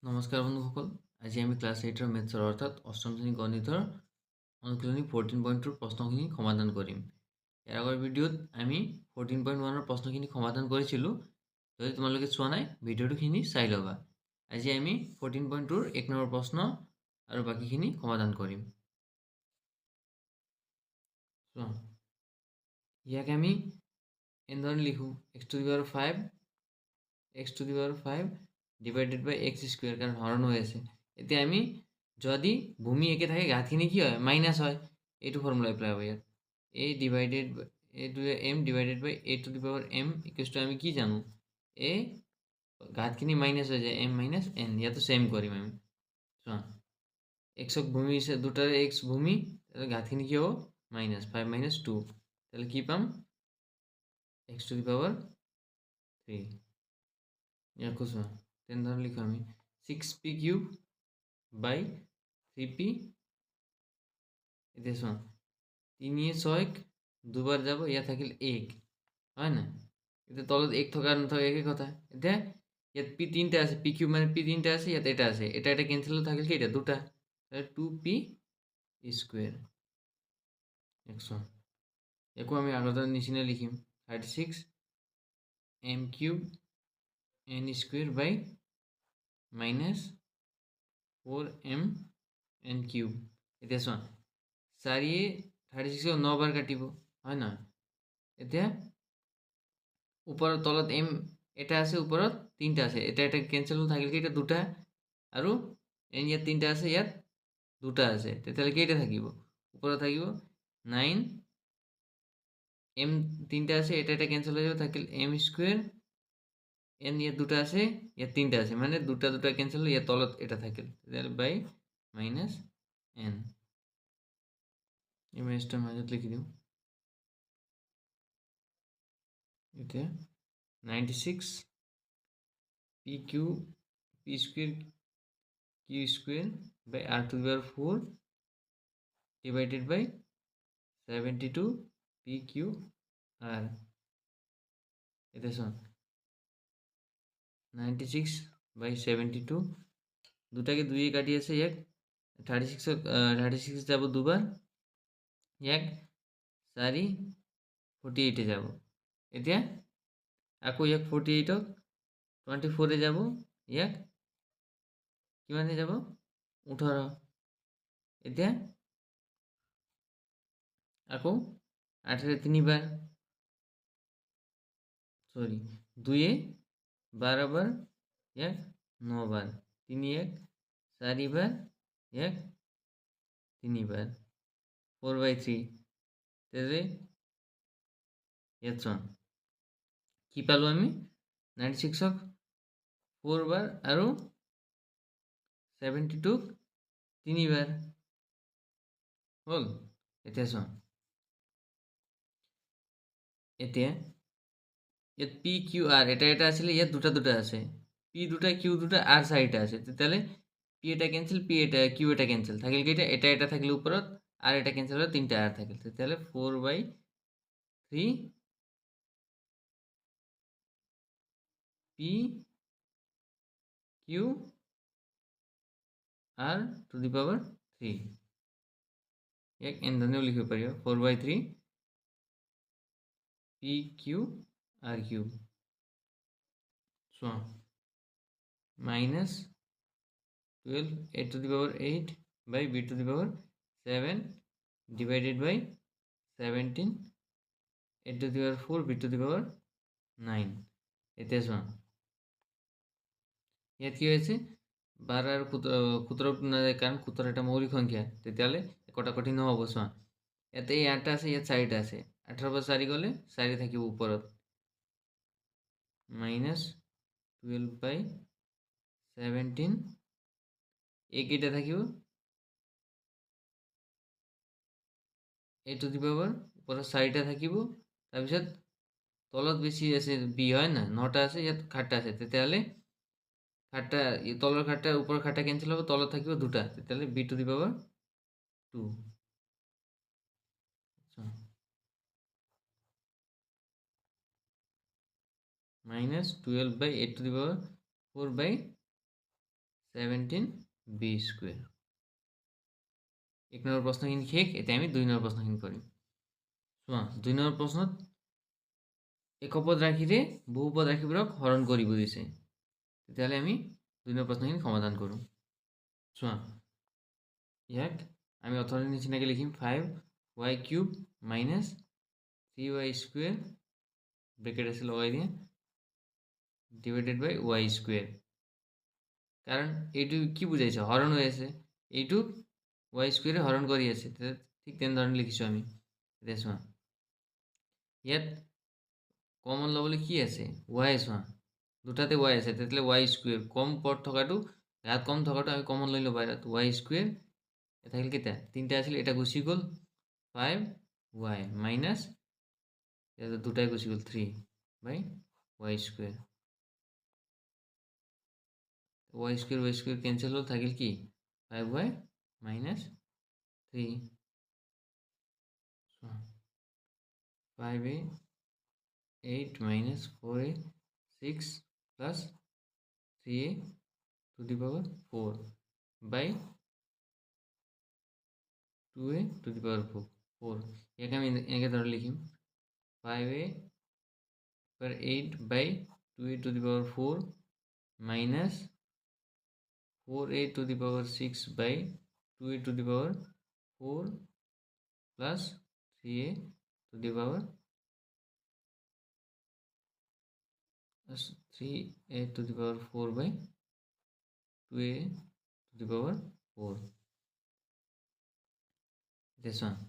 নমস্কাৰ বন্ধুসকল, আজি আমি ক্লাছ 8ৰ মেথছৰ অৰ্থাৎ অষ্টম শ্ৰেণী গণিতৰ অনুশীলনী 14.2ৰ প্ৰশ্নখিনি সমাধান কৰিম। ইয়াৰ আগৰ ভিডিঅ'ত আমি 14.1ৰ প্ৰশ্নখিনি সমাধান কৰিছিলোঁ। যদি তোমালোকে চোৱা নাই, ভিডিঅ'টোখিনি চাই ল'বা। আজি আমি 14.2ৰ 1 নম্বৰ প্ৰশ্ন আৰু বাকীখিনি সমাধান কৰিম। চোৱা, ইয়াক আমি এনেধৰণে লিখোঁ, x to the power 5 divided by x square, কারণ হরণ হয়ে আছে। এতে আমি যদি ভূমি একে থাকে ঘাতখিনি কি হয়, মাইনাস হয়। এইটো ফর্মুলা এপ্লাই হবে ইয়াত, a divided a to the m divided by a to the power m equals to আমি কি জানো, এ ঘাতখিনি মাইনাস হয়ে যায়, এম মাইনাস এন। ইয়াতো সেম করিম আমি। এক্সক ভূমি দুটার এক্স ভূমি, তাহলে ঘাতখিনি কি হবো, মাইনাস 5 মাইনাস 2, তাহলে কি পাম, এক্স টু দি পাওয়ার 3। ইয়াকো চোৱা, তেনেধৰণে লিখোঁ আমি 6p কিউব বাই 3p। এতিয়া চোৱা, 3 6 দুবাৰ যাব, ইয়াত থাকিল 1, হয় না? এতিয়া তলত 1 থকা নথকা একে কথা। এতিয়া ইয়াত p তিনিটা আছে, p কিউব মানে p তিনিটা আছে, ইয়াত এটা আছে, এটা এটা কেঞ্চেল থাকিল কেইটা, দুটা, তাহলে 2p স্কোয়ার। একশো, একো আমি আগৰ নিচিনা লিখিম, 36 m কিউব n স্কোয়াৰ বাই মাইনাস 4m n কিউব। এতিয়া চোৱা, 4 36 9 বাৰ কাটিব, হয় নহয়? এতিয়া ওপৰত তলত m এটা আছে, ওপৰত তিনিটা আছে, এটা এটা কেঞ্চেল থাকিল কেইটা, দুটা, আৰু n ইয়াত তিনিটা আছে, ইয়াত দুটা আছে, তেতিয়াহ'লে কেইটা থাকিব, ওপৰত থাকিব 9, m তিনিটা আছে, এটা এটা কেঞ্চেল হৈ যাব, থাকিল m স্কোয়ার, n ইয়াত দুটা আছে, ইয়াত তিনিটা আছে, মানে দুটা দুটা কেঞ্চেল হৈ ইয়াত তলত এটা থাকিল, তেতিয়াহ'লে বাই মাইনাস n। ইমেজটা মাজত লিখি দিওঁ। এতিয়া 96 p q p square q square by r to the power 4 divided by 72 p q r। এটা শোন, 96 বাই 72, দুটাকে দুইয়ে কাটি আছে, এক 36 যাব দুবার, এক 4 48 যাব। এতিয়া আকৌ ইয়াক 48ক 24 যাব, ইয়াক কিমানে যাব, 18। এতিয়া আকৌ 8 তিনিবাৰ, সরি 2 12 বার, এক 9 বার, 3 1 4 বার, এক 3 বার, 4/3। তাহলে ইয়াত কি পালো আমি, 96ক 4 বার আৰু 72ক 3 বাৰ হল। এতিয়া চোৱা, এতিয়া ইয়াত পি কিউ আর এটা এটা আছিলে, ইয়াত দুটা দুটা আছে, পি দুটা কিউ দুটা আর চাৰিটা আছে, তেতিয়াহ'লে পি এটা কেঞ্চেল, পি এটা কিউ এটা কেঞ্চেল থাকিল কেইটা, এটা এটা থাকিল ওপৰত, আর এটা কেঞ্চেল হ'লে তিনিটা আর থাকিল, তেতিয়াহ'লে 4/3 p q r to the power 3। ইয়াক এনেধৰণেও লিখিব পাৰিব, 4/3 পি কিউ আৰ কিউব। চোৱা, minus 12 a to the power 8 by b to the power 7 divided by 17 a to the power 4 b to the power 9। এতিয়া চোৱা, ইয়াত কি হৈছে, 12 আৰু 17 নাযায়, কাৰণ 17 এটা মৌলিক সংখ্যা, তেতিয়াহ'লে কটাকটি নহ'ব। চোৱা, ইয়াতে এই 8টা আছে, ইয়াত 4টা আছে, 18 পৰা 4 গ'লে 4 থাকিব ওপৰত, মাইনাস 12/17, এই কেইটা থাকিব, এ টু দি পাৱাৰ ওপৰত 4টা থাকিব, তাৰপিছত তলত বেছি আছে, বি হয় না, 9টা আছে, ইয়াত খাটটা আছে, তেতিয়াহ'লে খাটটা তলৰ খাটটা ওপৰৰ খাটটা কেঞ্চেল হ'ব, তলত থাকিব দুটা, তেতিয়াহ'লে b to the power 2। Minus 12/8 to the power 4/17 17b square. 1 number প্ৰশ্নখিনি শেষ। এতিয়া আমি 2 নম্বৰ প্ৰশ্নখিনি কৰিম। চোৱা 2 নম্বৰ প্ৰশ্নত একপদ ৰাশিৰে বহুপদ ৰাশিবোৰক হৰণ কৰিব দিছে। তেতিয়াহ'লে আমি 2 নম্বৰ প্ৰশ্নখিনি সমাধান কৰোঁ। চোৱা ইয়াক আমি অথনিৰ নিচিনাকৈ লিখিম 5y³ minus 3y square bracket আছে লগাই দিয়ে ডিভাইডেড বাই y স্কুৱেৰ। কাৰণ এইটো কি বুজাইছে? হৰণ হৈ আছে, এইটোক y স্কুৱেৰে হৰণ কৰি আছে। ঠিক তেনেধৰণে লিখিছোঁ আমি। এতিয়া চোৱা ইয়াত কমন ল'বলৈ কি আছে? y। চোৱা দুটাতে y আছে, তেতিয়াহ'লে y স্কুৱেৰ কম পদ থকাটো ঘাত কম থকাটো আমি কমন লৈ ল'ব ইয়াত y স্কুৱেৰ। এটা থাকিল কেইটা? 3টা আছিল, এটা গুচি গ'ল 5y মাইনাছ ইয়াত দুটাই গুচি গ'ল 3/y square. y square cancel হ'ল, থাকিল কি 5y minus 3। 5a 8 minus 4a 6 plus 3a to the power 4 by 2a to the power 4। ইয়াকে আমি এনেকৈ ধরে লিখিম 5a per 8 by 2a to the power 4 minus 4a to the power 6 by 2a to the power 4 plus 3a to the power 3a to the power 4 by 2a to the power 4। this one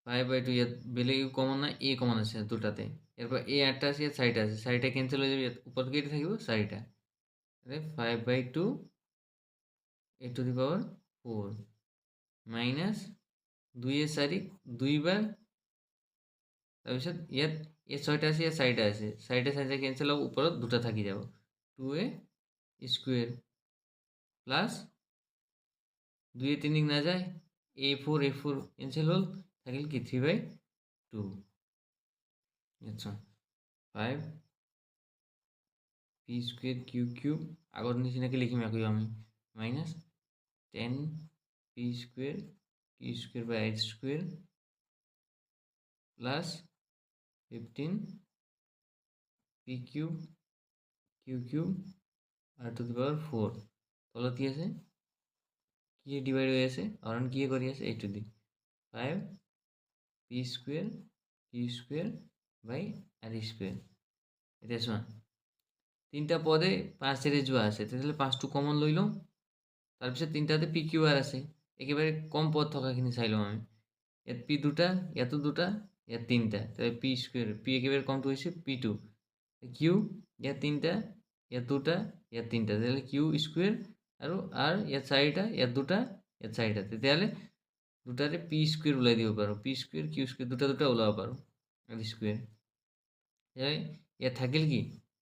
5/2 ইয়াত বেলেগ common না a common আছে দুটাতে। এরপর a 8টা আছে, ইয়াত 4টা আছে, 4টা ক্যান্সেল হয়ে যাবে, ইয়াত উপর কেটে থাকিব 4টা। 5/2 a to the power 4 minus 2 এ 4 দুইবার, তাৰপিছত ইয়াত এ 6টা আছে, ইয়াত 4টা আছে, 4টা 4টা ক্যান্সেল হ'ব, ওপৰত দুটা থাকি যাব 2a স্কুৱেৰ প্লাস 2 এ 3 না যায় a4 ক্যান্সেল হল, থাকিল কি 3/2। আচ্ছা 5p স্কুৱেৰ q³ আগৰ নিচিনাকৈ লিখিম আকৌ আমি minus 10p square q² by h square plus 15p³ q³ r to the power 4। তলত কি আছে? কি ডিভাইড হয়ে আছে, হরণ কি করি আছে 8 to the 5p square q² by r square. এতিয়া চোৱা 3টা পদে 5 এৰ যোৱা আছে, তেতিয়াহ'লে 5টো কমন লৈ লওঁ। তাৰপিছত 3টাতে pqr আছে, একেবাৰে কম পদ থকাখিনি চাই লওঁ আমি। ইয়াত p দুটা, ইয়াতো দুটা, ইয়াত 3টা, তাহলে p স্কুৱেৰ p একেবাৰে কমটো হৈছে p2। q ইয়াত 3টা, ইয়াত দুটা, ইয়াত 3টা, তাহলে q স্কুৱেৰ আৰু r ইয়াত 4টা, ইয়াত দুটা, ইয়াত 4টা, তেতিয়াহ'লে দুটাৰে p স্কুৱেৰ ওলাই দিব পাৰোঁ। p স্কুৱেৰ q স্কুৱেৰ দুটা দুটা ওলাব পাৰোঁ r স্কুৱেৰ। ইয়াত থাকিল কি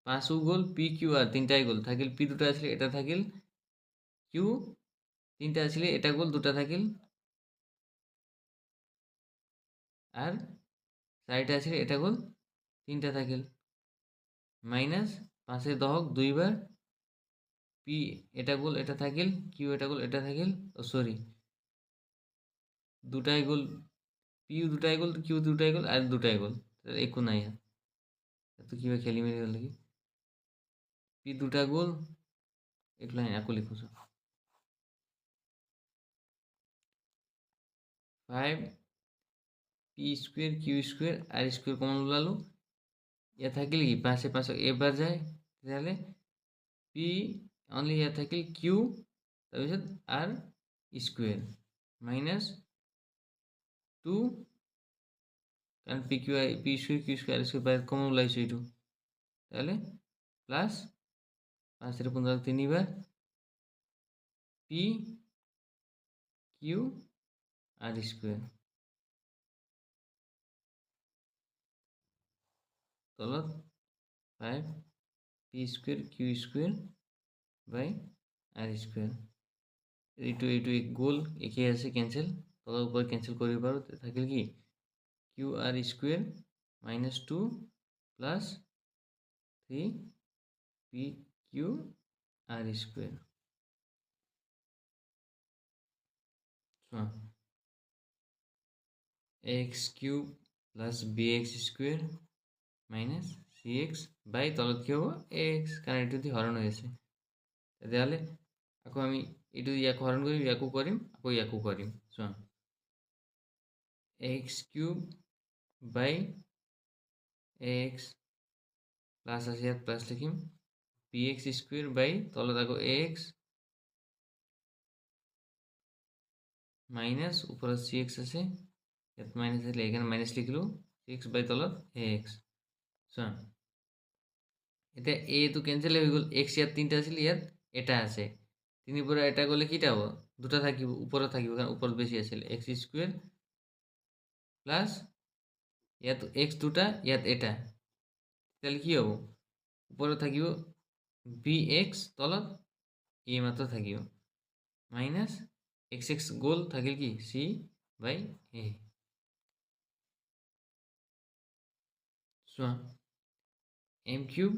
5ও গ'ল, p q r 3টাই গ'ল, থাকিল p দুটা আছিলে, এটা থাকিল q 3টা আছিলে, এটা গ'ল, দুটা থাকিল, আর 4টা আছিলে, এটা গ'ল, 3টা থাকিল, মাইনাস 5 এর দহক দুইবার p এটা গোল, এটা থাকিল, q এটা গোল, এটা থাকিল, ও সরি দুটাই গোল, p দুটাই গোল, q দুটাই গোল, আর দুটাই গোল, একো নাই। তো কিভাবে খেলিমেলি হল কি p দুটা গোল এক লাইন আকৌ লিখোঁ 5p square q square r square common ওলালো। ইয়াত থাকিল কি 5 5 এবাৰ যায়, তেতিয়াহ'লে p অনলি ইয়াত থাকিল q, তাৰপিছত r স্কুৱেৰ মাইনাছ 2, কাৰণ p square q square r square বাহিৰত কমন ওলাইছে এইটো, তাহলে প্লাস 5 এৰ 15 তিনবাৰ p q r স্কুৱেৰ তলত 5p স্কুৱেৰ q স্কুৱেৰ বাই r স্কুৱেৰ। এইটো এক গোল একে আছে, ক্যান্সেল, তলৰ ওপৰ ক্যান্সেল কৰিব পাৰোঁ, থাকিল কি q r square minus 2 plus 3p q r square. চোৱা x cube plus b x square minus c x by তলত কি হ'ব এক্স, কাৰণ এইটো দি হৰণ হৈ আছে। তেতিয়াহ'লে আকৌ আমি এইটো ইয়াক হৰণ কৰিম, ইয়াকো কৰিম, আকৌ ইয়াকো কৰিম। চোৱা এক্স কিউব বাই এক্স প্লাছ আছে, ইয়াত প্লাছ লিখিম, বি এক্স স্কুৱেৰ বাই তলত আকৌ এক্স মাইনাছ ওপৰত চি এক্স আছে, ইয়াত মাইনাছ আছিলে এইকাৰণে মাইনাছ লিখিলোঁ, চি এক্স বাই তলত এক্স। চোৱা এতিয়া এইটো কেঞ্চেল হৈ গ'ল, এক্স ইয়াত 3টা আছিল, ইয়াত এটা আছে, 3ৰ পৰা এটা গ'লে কেইটা হ'ব, 2টা থাকিব, ওপৰত থাকিব, কাৰণ ওপৰত বেছি আছিল, এক্স স্কুৱেৰ প্লাছ ইয়াত এক্স 2টা, ইয়াত এটা, তেতিয়াহ'লে কি হ'ব, ওপৰত থাকিব বি এক্স, তলত এ মাত্ৰ থাকিব, মাইনাছ এক্স এক্স গ'ল, থাকিল কি চি বাই এ। চোৱা এম কিউব,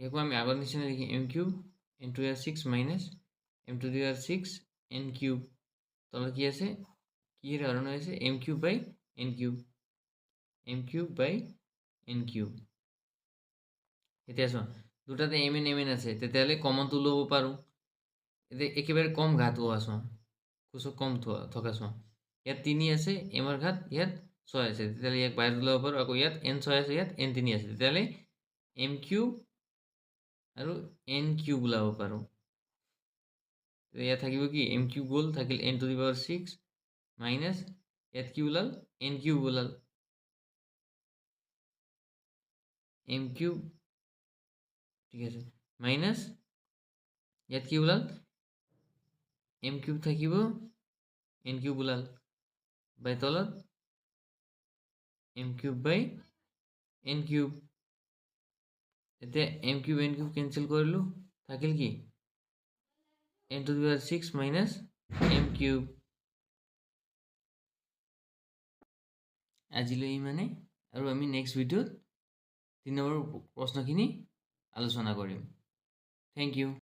ইয়াকো আমি আগৰ নিচিনা লিখিম, এম কিউব এন টু ইয়াৰ 6 মাইনাছ এম টু দি ইয়াৰ 6 এন কিউব, তলত কি আছে, কিহেৰে হৰণ হৈ আছে, m cube by n cube, m cube by n cube. এতিয়া চোৱা দুটাতে এম এন আছে, তেতিয়াহ'লে কমনটো ল'ব পাৰোঁ। এতিয়া একেবাৰে কম ঘাত হোৱা চোৱা, কুচক কম থকা চোৱা, ইয়াত 3 আছে, এমৰ ঘাত ইয়াত 6 আছে, তেতিয়াহ'লে ইয়াক বাহিৰত ওলাব পাৰোঁ। আকৌ ইয়াত n 6 আছে, ইয়াত n 3 আছে, তেতিয়াহ'লে এম কিউব আৰু এন কিউব ওলাব পাৰোঁ। ইয়াত থাকিব কি এম কিউব গ'ল, থাকিল n to the power 6 minus ইয়াত কি ওলাল, এন কিউব ওলাল, এম কিউব, ঠিক আছে, মাইনাছ ইয়াত কি ওলাল, এম কিউব থাকিব, এন কিউব ওলাল, বাই তলত m cube by n cube. এতিয়া m cube n cube cancel কৰিলোঁ, থাকিল কি n to the power 6 minus m cube. আজিলৈ ইমানে, আৰু আমি নেক্সট ভিডিঅ'ত 3 নম্বৰ প্ৰশ্নখিনি আলোচনা কৰিম। Thank U.